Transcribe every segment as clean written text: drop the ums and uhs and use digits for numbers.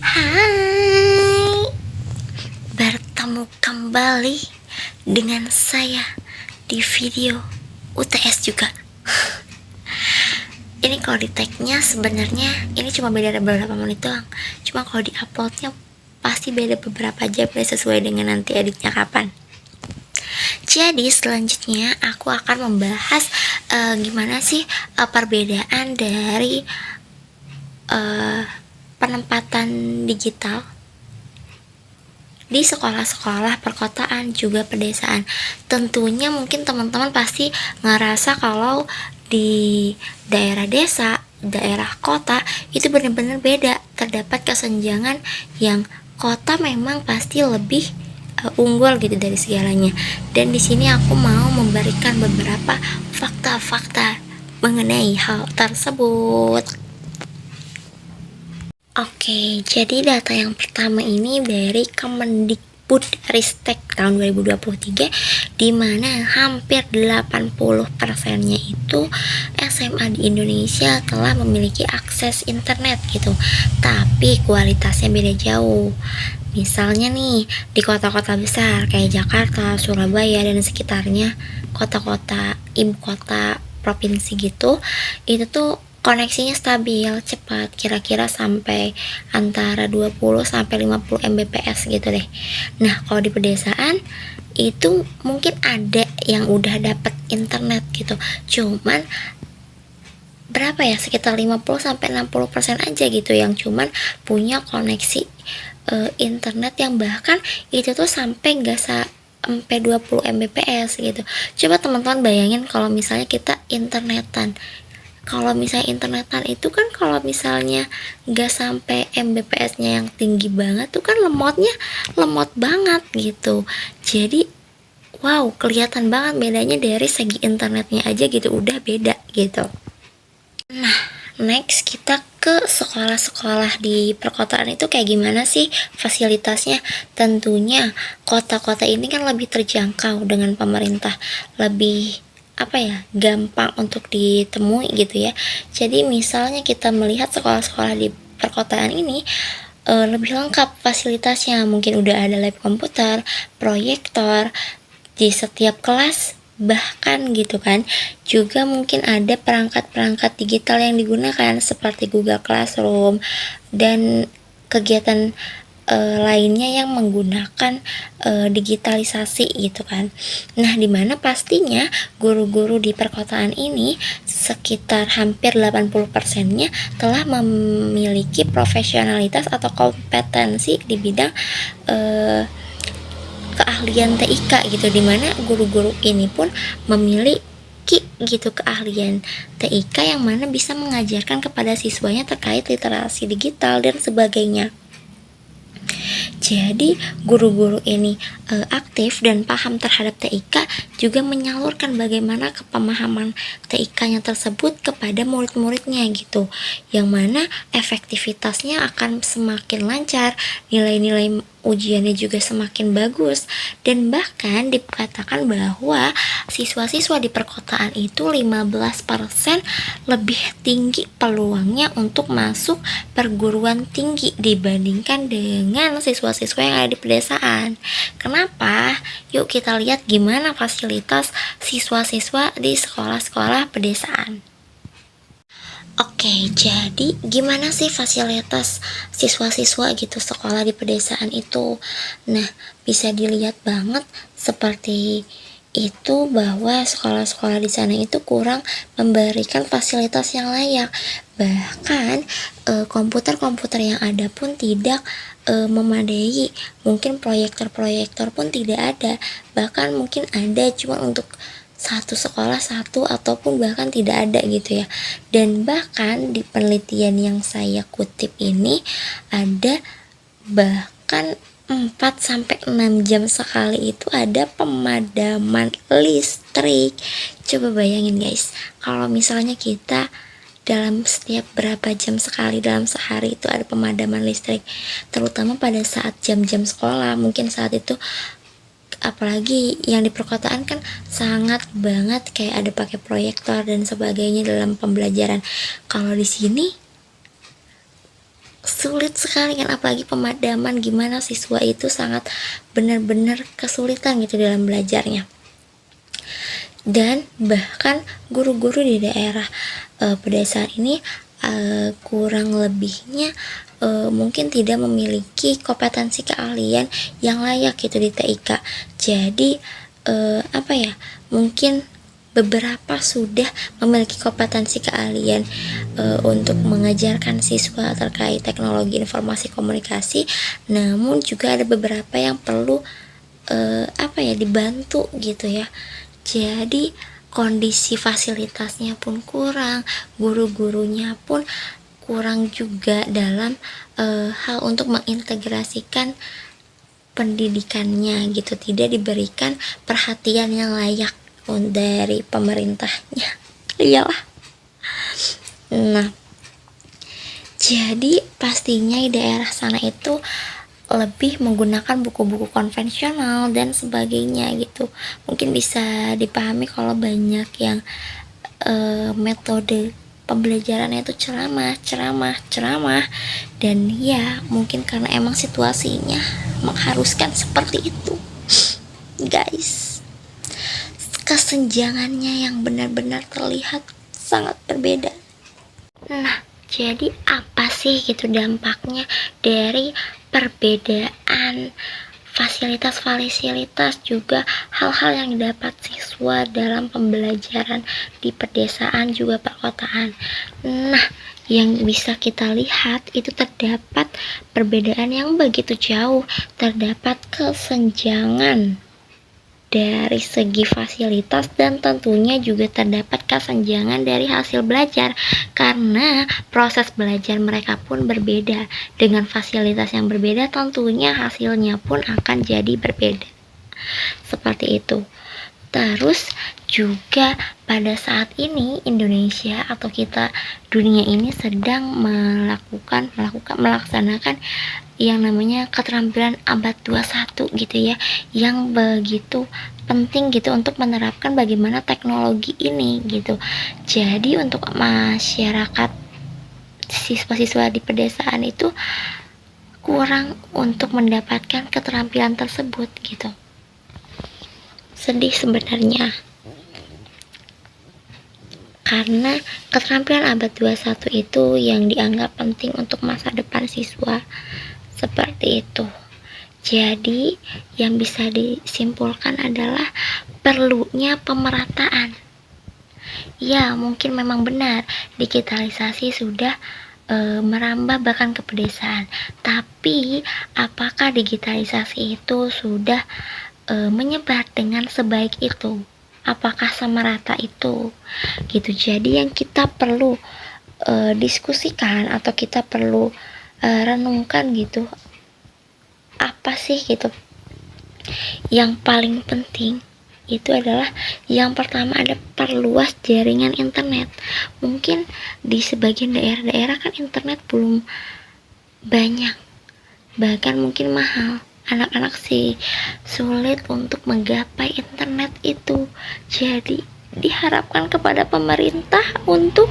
Hai, bertemu kembali dengan saya di video UTS juga. Ini kalau di tagnya sebenarnya ini cuma beda beberapa menit doang. Cuma kalau di uploadnya pasti beda beberapa jam sesuai dengan nanti editnya kapan. Jadi selanjutnya aku akan membahas gimana sih perbedaan dari penempatan digital di sekolah-sekolah perkotaan juga pedesaan. Tentunya mungkin teman-teman pasti ngerasa kalau di daerah desa, daerah kota itu benar-benar beda. Terdapat kesenjangan yang kota memang pasti lebih unggul gitu dari segalanya. Dan di sini aku mau memberikan beberapa fakta-fakta mengenai hal tersebut. Oke, jadi data yang pertama ini dari Kemendikbudristek tahun 2023, di mana hampir 80%-nya itu SMA di Indonesia telah memiliki akses internet gitu. Tapi kualitasnya beda jauh. Misalnya nih, di kota-kota besar kayak Jakarta, Surabaya, dan sekitarnya, kota-kota, ibu kota provinsi gitu, itu tuh koneksinya stabil, cepat, kira-kira sampai antara 20 sampai 50 Mbps gitu deh. Nah, kalau di pedesaan itu mungkin ada yang udah dapet internet gitu. Cuman berapa ya? Sekitar 50 sampai 60% aja gitu yang cuman punya koneksi internet yang bahkan itu tuh sampai sampai 20 Mbps gitu. Coba teman-teman bayangin kalau misalnya kita internetan. Kalau misalnya internetan itu kan kalau misalnya nggak sampai Mbps-nya yang tinggi banget tuh kan lemot banget gitu. Jadi wow, kelihatan banget bedanya dari segi internetnya aja gitu, udah beda gitu. Nah, next kita ke sekolah-sekolah di perkotaan itu kayak gimana sih fasilitasnya. Tentunya kota-kota ini kan lebih terjangkau dengan pemerintah, lebih gampang untuk ditemui gitu ya. Jadi misalnya kita melihat sekolah-sekolah di perkotaan ini lebih lengkap fasilitasnya, mungkin udah ada lab komputer, proyektor di setiap kelas, bahkan gitu kan juga mungkin ada perangkat-perangkat digital yang digunakan seperti Google Classroom dan kegiatan lainnya yang menggunakan digitalisasi gitu kan. Nah, dimana pastinya guru-guru di perkotaan ini sekitar hampir 80%-nya telah memiliki profesionalitas atau kompetensi di bidang keahlian TIK gitu, dimana guru-guru ini pun memiliki gitu keahlian TIK yang mana bisa mengajarkan kepada siswanya terkait literasi digital dan sebagainya. Jadi guru-guru ini aktif dan paham terhadap TIK, juga menyalurkan bagaimana kepemahaman TIK-nya tersebut kepada murid-muridnya gitu, yang mana efektivitasnya akan semakin lancar, nilai-nilai ujiannya juga semakin bagus, dan bahkan dikatakan bahwa siswa-siswa di perkotaan itu 15% lebih tinggi peluangnya untuk masuk perguruan tinggi dibandingkan dengan siswa-siswa yang ada di pedesaan. Kenapa? Yuk kita lihat gimana fasilitas siswa-siswa di sekolah-sekolah pedesaan. Oke, jadi gimana sih fasilitas siswa-siswa gitu sekolah di pedesaan itu? Nah, bisa dilihat banget seperti itu bahwa sekolah-sekolah di sana itu kurang memberikan fasilitas yang layak. Bahkan komputer-komputer yang ada pun tidak memadai. Mungkin proyektor-proyektor pun tidak ada. Bahkan mungkin ada cuma untuk satu sekolah satu ataupun bahkan tidak ada gitu ya. Dan bahkan di penelitian yang saya kutip ini ada bahkan 4-6 jam sekali itu ada pemadaman listrik. Coba bayangin guys, kalau misalnya kita dalam setiap berapa jam sekali dalam sehari itu ada pemadaman listrik, terutama pada saat jam-jam sekolah, mungkin saat itu apalagi yang di perkotaan kan sangat banget kayak ada pakai proyektor dan sebagainya dalam pembelajaran. Kalau di sini sulit sekali kan, apalagi pemadaman, gimana siswa itu sangat benar-benar kesulitan gitu dalam belajarnya. Dan bahkan guru-guru di daerah pedesaan ini kurang lebihnya mungkin tidak memiliki kompetensi keahlian yang layak gitu di TIK. Jadi mungkin beberapa sudah memiliki kompetensi keahlian untuk mengajarkan siswa terkait teknologi informasi komunikasi, namun juga ada beberapa yang perlu dibantu gitu ya. Jadi kondisi fasilitasnya pun kurang, guru-gurunya pun kurang juga dalam hal untuk mengintegrasikan pendidikannya gitu, tidak diberikan perhatian yang layak dari pemerintahnya. Iyalah. Nah, jadi pastinya di daerah sana itu lebih menggunakan buku-buku konvensional dan sebagainya gitu. Mungkin bisa dipahami kalau banyak yang metode pembelajarannya itu ceramah, dan ya mungkin karena emang situasinya mengharuskan seperti itu, guys. Kesenjangannya yang benar-benar terlihat sangat berbeda. Nah, jadi apa sih gitu dampaknya dari perbedaan fasilitas juga hal-hal yang didapat siswa dalam pembelajaran di pedesaan juga perkotaan. Nah, yang bisa kita lihat itu terdapat perbedaan yang begitu jauh, terdapat kesenjangan dari segi fasilitas, dan tentunya juga terdapat kesenjangan dari hasil belajar karena proses belajar mereka pun berbeda. Dengan fasilitas yang berbeda, tentunya hasilnya pun akan jadi berbeda. Seperti itu. Terus juga pada saat ini Indonesia atau kita dunia ini sedang melaksanakan yang namanya keterampilan abad 21 gitu ya, yang begitu penting gitu untuk menerapkan bagaimana teknologi ini gitu. Jadi untuk masyarakat siswa-siswa di pedesaan itu kurang untuk mendapatkan keterampilan tersebut gitu. Sedih sebenarnya, karena keterampilan abad 21 itu yang dianggap penting untuk masa depan siswa. Seperti itu. Jadi yang bisa disimpulkan adalah perlunya pemerataan. Ya, mungkin memang benar digitalisasi sudah merambah bahkan ke pedesaan. Tapi apakah digitalisasi itu sudah menyebar dengan sebaik itu? Apakah semerata itu? Gitu. Jadi yang kita perlu diskusikan atau kita perlu renungkan gitu, apa sih gitu yang paling penting itu adalah yang pertama ada perluas jaringan internet. Mungkin di sebagian daerah-daerah kan internet belum banyak, bahkan mungkin mahal, anak-anak sih sulit untuk menggapai internet itu. Jadi diharapkan kepada pemerintah untuk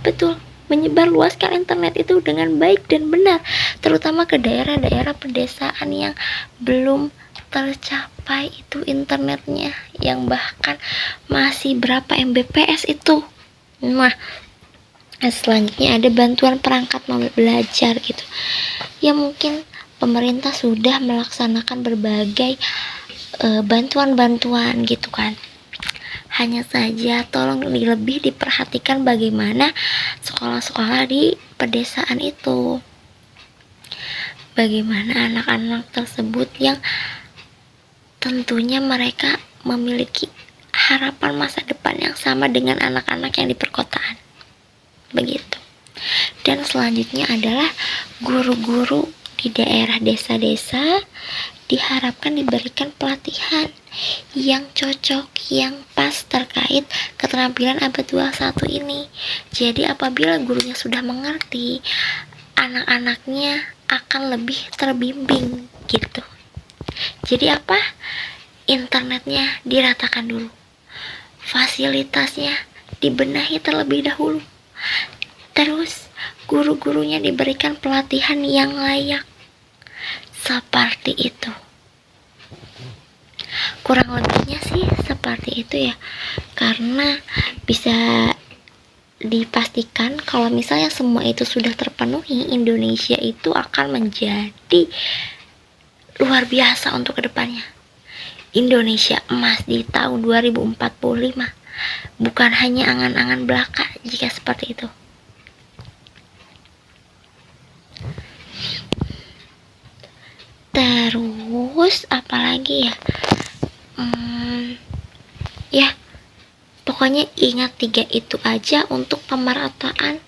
betul, menyebarluaskan internet itu dengan baik dan benar, terutama ke daerah-daerah pedesaan yang belum tercapai itu internetnya, yang bahkan masih berapa Mbps itu. Nah, selanjutnya ada bantuan perangkat belajar gitu. Ya mungkin pemerintah sudah melaksanakan berbagai bantuan-bantuan gitu kan. Hanya saja tolong lebih diperhatikan bagaimana sekolah-sekolah di pedesaan itu, bagaimana anak-anak tersebut yang tentunya mereka memiliki harapan masa depan yang sama dengan anak-anak yang di perkotaan, begitu. Dan selanjutnya adalah guru-guru di daerah desa-desa diharapkan diberikan pelatihan yang cocok, yang pas terkait keterampilan abad 21 ini. Jadi apabila gurunya sudah mengerti, anak-anaknya akan lebih terbimbing gitu. Jadi internetnya diratakan dulu, fasilitasnya dibenahi terlebih dahulu, Terus guru-gurunya diberikan pelatihan yang layak. Seperti itu. Kurang lebihnya sih seperti itu ya. Karena bisa dipastikan kalau misalnya semua itu sudah terpenuhi, Indonesia itu akan menjadi luar biasa untuk kedepannya. Indonesia emas di tahun 2045 bukan hanya angan-angan belaka jika seperti itu. Terus apalagi ya? Ya, pokoknya ingat 3 itu aja untuk pemerataan.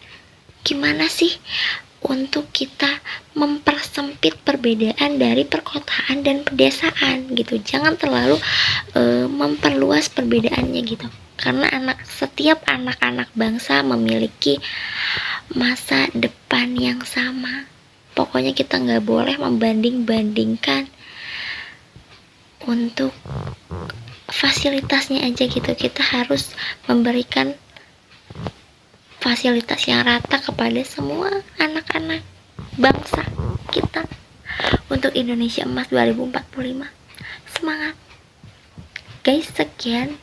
Gimana sih untuk kita mempersempit perbedaan dari perkotaan dan pedesaan gitu. Jangan terlalu memperluas perbedaannya gitu. Karena setiap anak-anak bangsa memiliki masa depan yang sama. Pokoknya kita nggak boleh membanding-bandingkan untuk fasilitasnya aja gitu. Kita harus memberikan fasilitas yang rata kepada semua anak-anak bangsa kita untuk Indonesia Emas 2045. Semangat guys. Sekian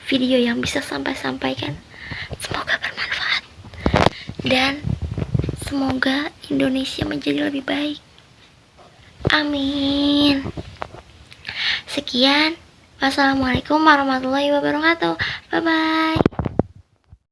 video yang bisa sampaikan. Semoga bermanfaat dan semoga Indonesia menjadi lebih baik. Amin. Sekian. Wassalamualaikum warahmatullahi wabarakatuh. Bye bye.